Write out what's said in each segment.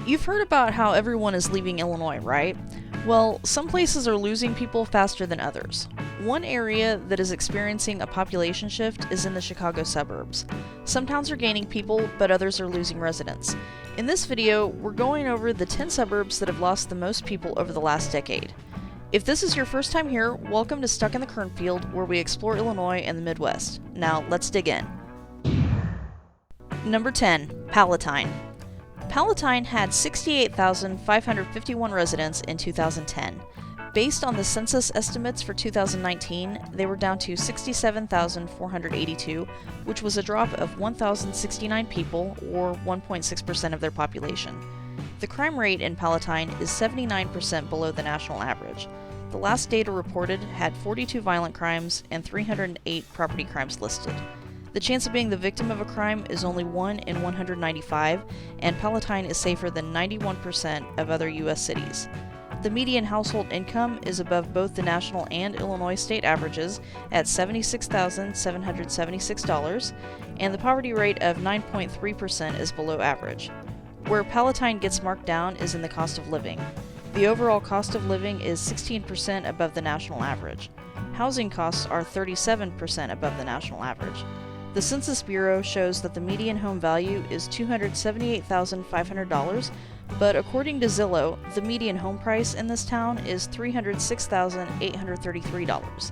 You've heard about how everyone is leaving Illinois, right? Well, some places are losing people faster than others. One area that is experiencing a population shift is in the Chicago suburbs. Some towns are gaining people, but others are losing residents. In this video, we're going over the 10 suburbs that have lost the most people over the last decade. If this is your first time here, welcome to Stuck in the Cornfield, where we explore Illinois and the Midwest. Now, let's dig in. Number 10. Palatine. Palatine had 68,551 residents in 2010. Based on the census estimates for 2019, they were down to 67,482, which was a drop of 1,069 people, or 1.6% of their population. The crime rate in Palatine is 79% below the national average. The last data reported had 42 violent crimes and 308 property crimes listed. The chance of being the victim of a crime is only 1 in 195, and Palatine is safer than 91% of other U.S. cities. The median household income is above both the national and Illinois state averages at $76,776, and the poverty rate of 9.3% is below average. Where Palatine gets marked down is in the cost of living. The overall cost of living is 16% above the national average. Housing costs are 37% above the national average. The Census Bureau shows that the median home value is $278,500, but according to Zillow, the median home price in this town is $306,833.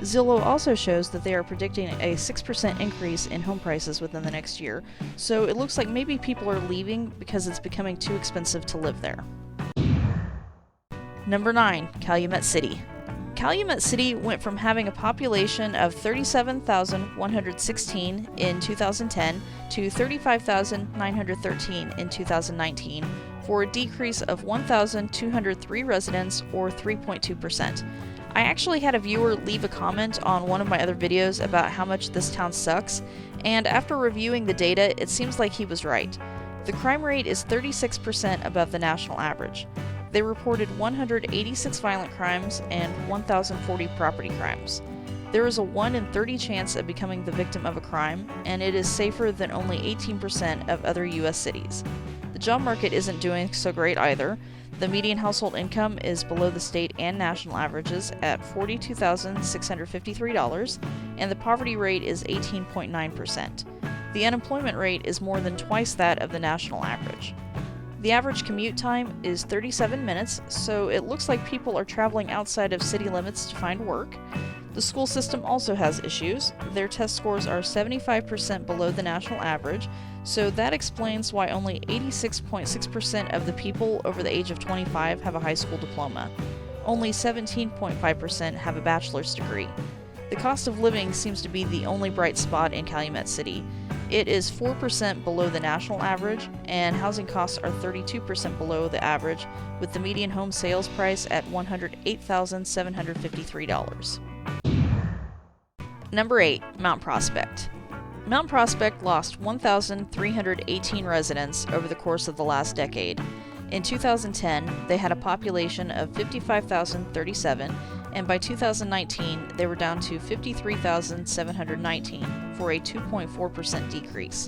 Zillow also shows that they are predicting a 6% increase in home prices within the next year, so it looks like maybe people are leaving because it's becoming too expensive to live there. Number 9. Calumet City. Calumet City went from having a population of 37,116 in 2010 to 35,913 in 2019, for a decrease of 1,203 residents, or 3.2%. I actually had a viewer leave a comment on one of my other videos about how much this town sucks, and after reviewing the data, it seems like he was right. The crime rate is 36% above the national average. They reported 186 violent crimes and 1,040 property crimes. There is a 1 in 30 chance of becoming the victim of a crime, and it is safer than only 18% of other U.S. cities. The job market isn't doing so great either. The median household income is below the state and national averages at $42,653, and the poverty rate is 18.9%. The unemployment rate is more than twice that of the national average. The average commute time is 37 minutes, so it looks like people are traveling outside of city limits to find work. The school system also has issues. Their test scores are 75% below the national average, so that explains why only 86.6% of the people over the age of 25 have a high school diploma. Only 17.5% have a bachelor's degree. The cost of living seems to be the only bright spot in Calumet City. It is 4% below the national average, and housing costs are 32% below the average, with the median home sales price at $108,753. Number 8. Mount Prospect. Mount Prospect lost 1,318 residents over the course of the last decade. In 2010, they had a population of 55,037, and by 2019, they were down to 53,719, for a 2.4% decrease.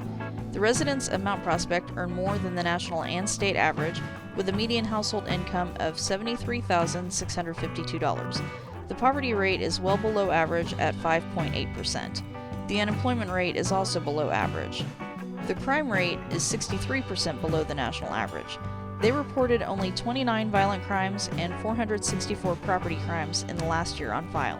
The residents of Mount Prospect earn more than the national and state average, with a median household income of $73,652. The poverty rate is well below average at 5.8%. The unemployment rate is also below average. The crime rate is 63% below the national average. They reported only 29 violent crimes and 464 property crimes in the last year on file.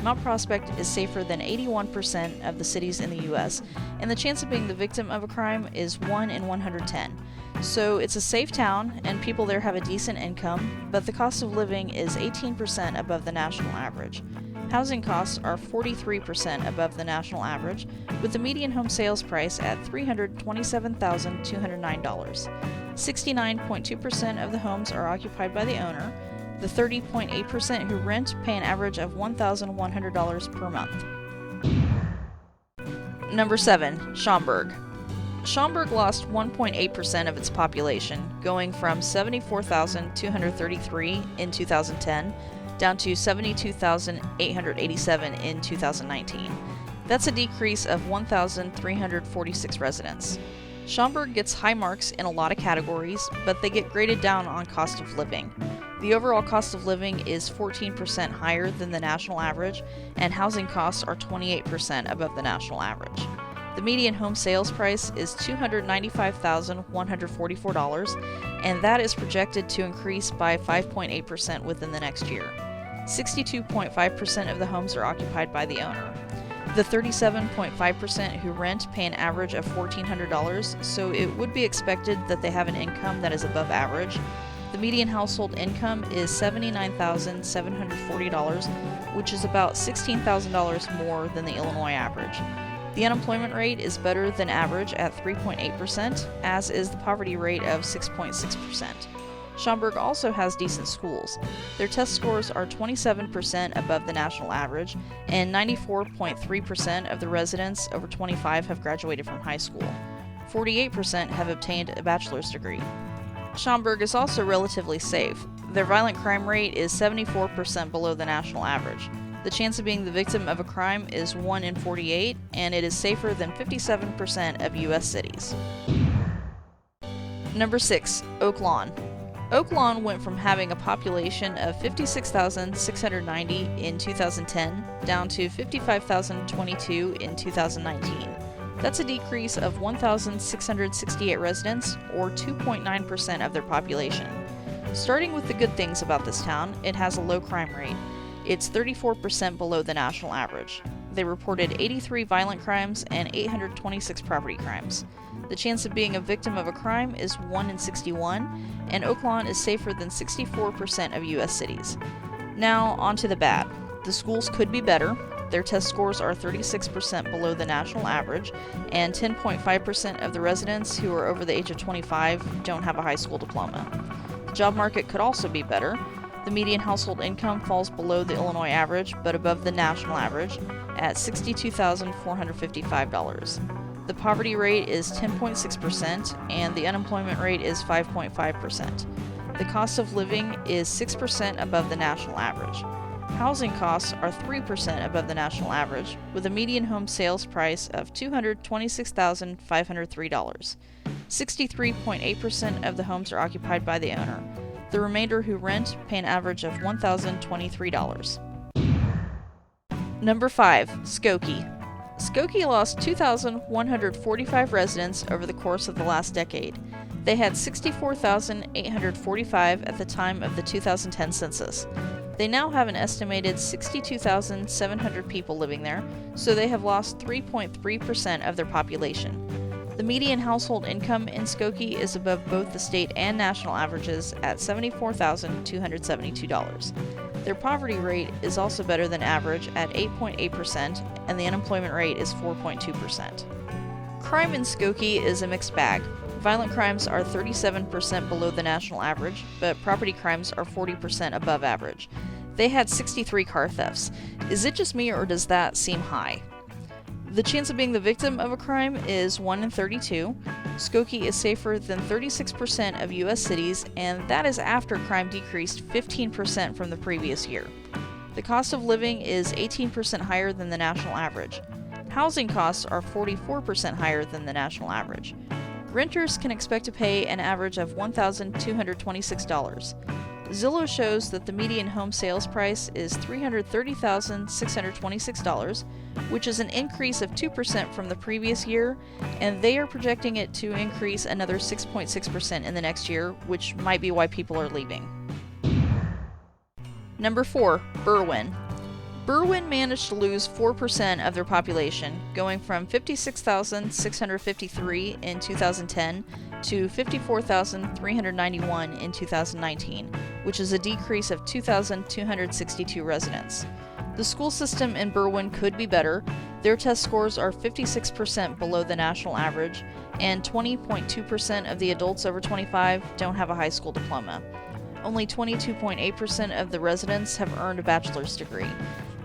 Mount Prospect is safer than 81% of the cities in the U.S., and the chance of being the victim of a crime is 1 in 110. So it's a safe town, and people there have a decent income, but the cost of living is 18% above the national average. Housing costs are 43% above the national average, with the median home sales price at $327,209. 69.2% of the homes are occupied by the owner. The 30.8% who rent pay an average of $1,100 per month. Number 7. Schaumburg. Schaumburg lost 1.8% of its population, going from 74,233 in 2010 down to 72,887 in 2019. That's a decrease of 1,346 residents. Schaumburg gets high marks in a lot of categories, but they get graded down on cost of living. The overall cost of living is 14% higher than the national average, and housing costs are 28% above the national average. The median home sales price is $295,144, and that is projected to increase by 5.8% within the next year. 62.5% of the homes are occupied by the owner. The 37.5% who rent pay an average of $1,400, so it would be expected that they have an income that is above average. The median household income is $79,740, which is about $16,000 more than the Illinois average. The unemployment rate is better than average at 3.8%, as is the poverty rate of 6.6%. Schaumburg also has decent schools. Their test scores are 27% above the national average, and 94.3% of the residents over 25 have graduated from high school. 48% have obtained a bachelor's degree. Schaumburg is also relatively safe. Their violent crime rate is 74% below the national average. The chance of being the victim of a crime is 1 in 48, and it is safer than 57% of U.S. cities. Number 6. Oak Lawn. Oak Lawn went from having a population of 56,690 in 2010 down to 55,022 in 2019. That's a decrease of 1,668 residents, or 2.9% of their population. Starting with the good things about this town, it has a low crime rate. It's 34% below the national average. They reported 83 violent crimes and 826 property crimes. The chance of being a victim of a crime is 1 in 61, and Oak Lawn is safer than 64% of U.S. cities. Now, on to the bad. The schools could be better. Their test scores are 36% below the national average, and 10.5% of the residents who are over the age of 25 don't have a high school diploma. The job market could also be better. The median household income falls below the Illinois average, but above the national average at $62,455. The poverty rate is 10.6%, and the unemployment rate is 5.5%. The cost of living is 6% above the national average. Housing costs are 3% above the national average, with a median home sales price of $226,503. 63.8% of the homes are occupied by the owner. The remainder who rent pay an average of $1,023. Number 5. Skokie. Skokie lost 2,145 residents over the course of the last decade. They had 64,845 at the time of the 2010 census. They now have an estimated 62,700 people living there, so they have lost 3.3% of their population. The median household income in Skokie is above both the state and national averages at $74,272. Their poverty rate is also better than average at 8.8%, and the unemployment rate is 4.2%. Crime in Skokie is a mixed bag. Violent crimes are 37% below the national average, but property crimes are 40% above average. They had 63 car thefts. Is it just me, or does that seem high? The chance of being the victim of a crime is 1 in 32. Skokie is safer than 36% of U.S. cities, and that is after crime decreased 15% from the previous year. The cost of living is 18% higher than the national average. Housing costs are 44% higher than the national average. Renters can expect to pay an average of $1,226. Zillow shows that the median home sales price is $330,626, which is an increase of 2% from the previous year, and they are projecting it to increase another 6.6% in the next year, which might be why people are leaving. Number 4. Berwyn. Berwyn managed to lose 4% of their population, going from 56,653 in 2010 to 54,391 in 2019, which is a decrease of 2,262 residents. The school system in Berwyn could be better. Their test scores are 56% below the national average, and 20.2% of the adults over 25 don't have a high school diploma. Only 22.8% of the residents have earned a bachelor's degree.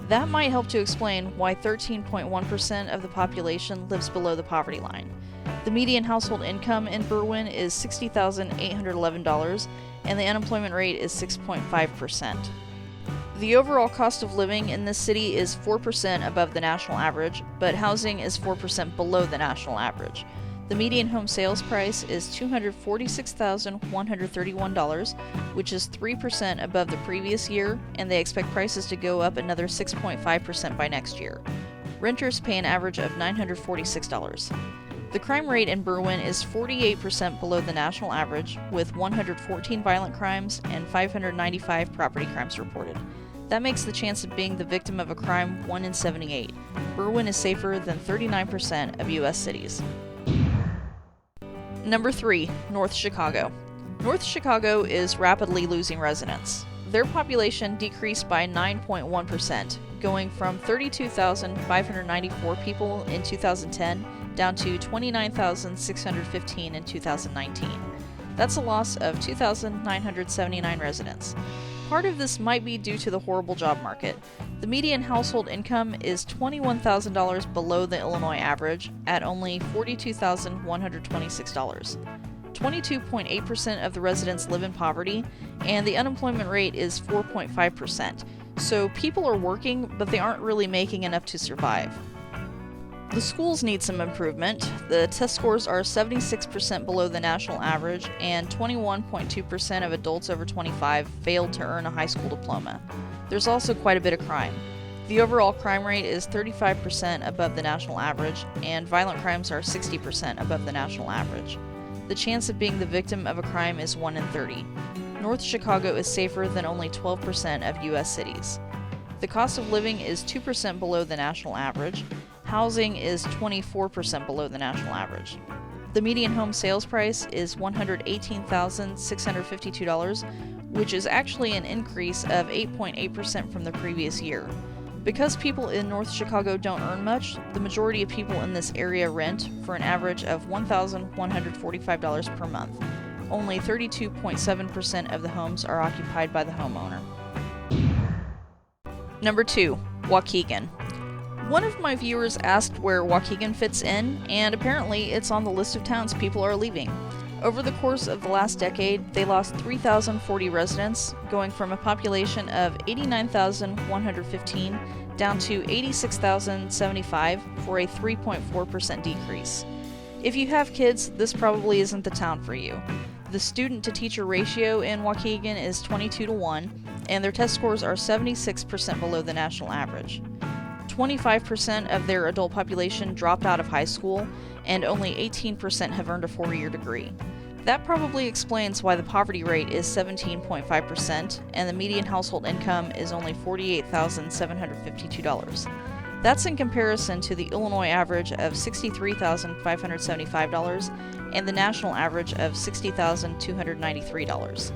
That might help to explain why 13.1% of the population lives below the poverty line. The median household income in Berwyn is $60,811, and the unemployment rate is 6.5%. The overall cost of living in this city is 4% above the national average, but housing is 4% below the national average. The median home sales price is $246,131, which is 3% above the previous year, and they expect prices to go up another 6.5% by next year. Renters pay an average of $946. The crime rate in Berwyn is 48% below the national average, with 114 violent crimes and 595 property crimes reported. That makes the chance of being the victim of a crime 1 in 78. Berwyn is safer than 39% of U.S. cities. Number 3. North Chicago. North Chicago is rapidly losing residents. Their population decreased by 9.1%, going from 32,594 people in 2010 down to 29,615 in 2019. That's a loss of 2,979 residents. Part of this might be due to the horrible job market. The median household income is $21,000 below the Illinois average at only $42,126. 22.8% of the residents live in poverty, and the unemployment rate is 4.5%. So people are working, but they aren't really making enough to survive. The schools need some improvement. The test scores are 76% below the national average, and 21.2% of adults over 25 failed to earn a high school diploma. There's also quite a bit of crime. The overall crime rate is 35% above the national average, and violent crimes are 60% above the national average. The chance of being the victim of a crime is 1 in 30. North Chicago is safer than only 12% of U.S. cities. The cost of living is 2% below the national average. Housing is 24% below the national average. The median home sales price is $118,652, which is actually an increase of 8.8% from the previous year. Because people in North Chicago don't earn much, the majority of people in this area rent for an average of $1,145 per month. Only 32.7% of the homes are occupied by the homeowner. Number 2. Waukegan. One of my viewers asked where Waukegan fits in, and apparently it's on the list of towns people are leaving. Over the course of the last decade, they lost 3,040 residents, going from a population of 89,115 down to 86,075 for a 3.4% decrease. If you have kids, this probably isn't the town for you. The student-to-teacher ratio in Waukegan is 22-1, and their test scores are 76% below the national average. 25% of their adult population dropped out of high school, and only 18% have earned a 4-year degree. That probably explains why the poverty rate is 17.5%, and the median household income is only $48,752. That's in comparison to the Illinois average of $63,575 and the national average of $60,293.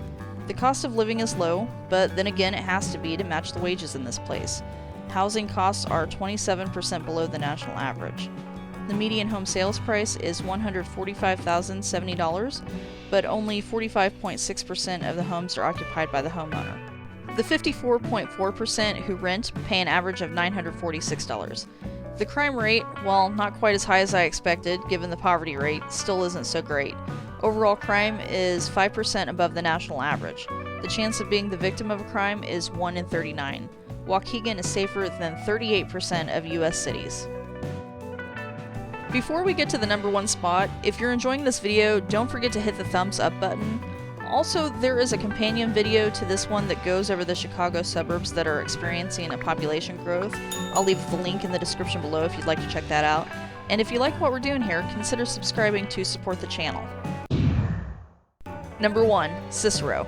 The cost of living is low, but then again it has to be to match the wages in this place. Housing costs are 27% below the national average. The median home sales price is $145,070, but only 45.6% of the homes are occupied by the homeowner. The 54.4% who rent pay an average of $946. The crime rate, while not quite as high as I expected given the poverty rate, still isn't so great. Overall crime is 5% above the national average. The chance of being the victim of a crime is 1 in 39. Waukegan is safer than 38% of U.S. cities. Before we get to the number 1 spot, if you're enjoying this video, don't forget to hit the thumbs up button. Also, there is a companion video to this one that goes over the Chicago suburbs that are experiencing a population growth. I'll leave the link in the description below if you'd like to check that out. And if you like what we're doing here, consider subscribing to support the channel. Number 1. Cicero.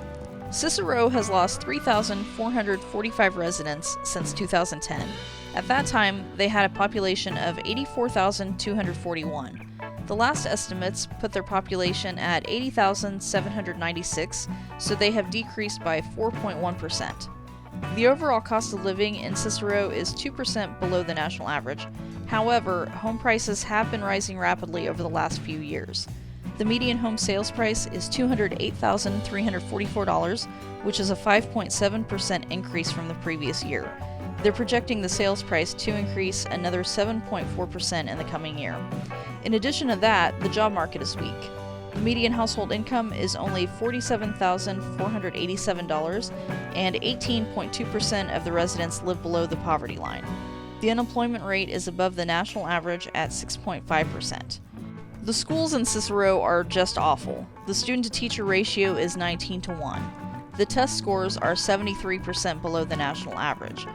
Cicero has lost 3,445 residents since 2010. At that time, they had a population of 84,241. The last estimates put their population at 80,796, so they have decreased by 4.1%. The overall cost of living in Cicero is 2% below the national average. However, home prices have been rising rapidly over the last few years. The median home sales price is $208,344, which is a 5.7% increase from the previous year. They're projecting the sales price to increase another 7.4% in the coming year. In addition to that, the job market is weak. The median household income is only $47,487, and 18.2% of the residents live below the poverty line. The unemployment rate is above the national average at 6.5%. The schools in Cicero are just awful. The student-to-teacher ratio is 19 to 1. The test scores are 73% below the national average.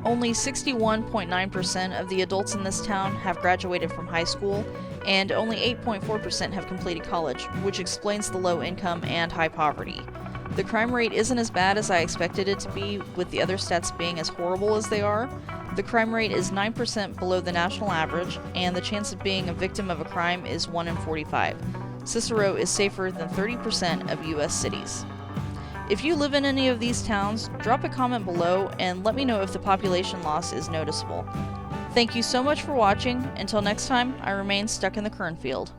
Only 61.9% of the adults in this town have graduated from high school, and only 8.4% have completed college, which explains the low income and high poverty. The crime rate isn't as bad as I expected it to be, with the other stats being as horrible as they are. The crime rate is 9% below the national average, and the chance of being a victim of a crime is 1 in 45. Cicero is safer than 30% of US cities. If you live in any of these towns, drop a comment below and let me know if the population loss is noticeable. Thank you so much for watching. Until next time, I remain stuck in the cornfield.